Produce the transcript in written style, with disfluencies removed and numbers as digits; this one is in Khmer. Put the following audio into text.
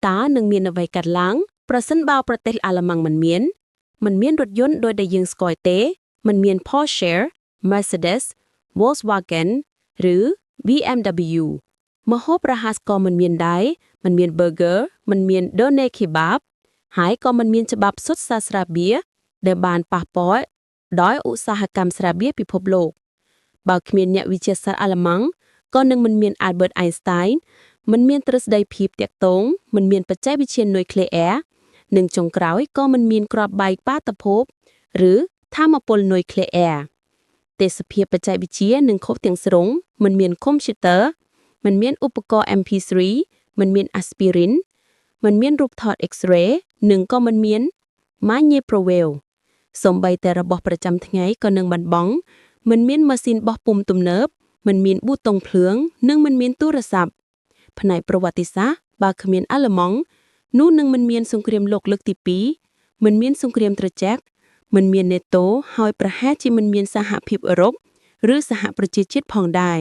តើនឹងមានអ្វីកើតឡើងប្រសិនបើប្រទេសអាល្លឺម៉ង់មិនមានរថយន្តដោយដែលយើងស្គាល់ទេមិនមាន Porsche Mercedes Volkswagen ឬ BMW ម្ហូបរហ័សក៏មិនមានដែរមិនមាន burger មិនមាន doner kebab ហើយក៏មិនមានច្បាប់សុទ្ធសាស្ត្រាបៀរដែលបានប៉ះពាល់ដោយឧស្សាហកម្មស្រាបៀរពិភពលោកបើគ្មានអ្នកវិទ្យាសាស្ត្រអាល្លឺម៉ង់ក៏នឹងមិនមាន Albert Einstein មិនមានទ្រឹស្ដីភាពទាក់ទងមិនមានបច្ចេកវិទ្យានុយក្លេអ៊ែរនិងចុងក្រោយក៏មិនមានគ្រាប់បែកបាតុភូតឬថាមពលនុយក្លេអ៊ែរទេសភាពបច្ចេកវិទ្យានឹងខុសទាំងស្រុងមិនមានកុំព្យូទ័រមិនមានឧបករណ៍ MP3 មិនមាន aspirin មិនមានរូបថត X-ray និងក៏មិនមាន Magneprowave សូម្បីតែរបស់ប្រចាំថ្ងៃក៏នឹងបាត់បង់មិនមានម៉ាស៊ីនបោះពុម្ពទំនើបមិនមានប៊ូតុងភ្លើងនិងមិនមានទូរស័ព្ទផ្នែកប្រវត្តិសាស្ត្របើគ្មានអាល្លឺម៉ង់នោះនឹងមិនមានសង្គ្រាមលោកលើកទី2មិនមានសង្គ្រាមត្រជាក់មិនមានណេតូហើយប្រហែលជាមិនមានសហភាពអឺរ៉ុបឬសហប្រជាជាតិផងដែរ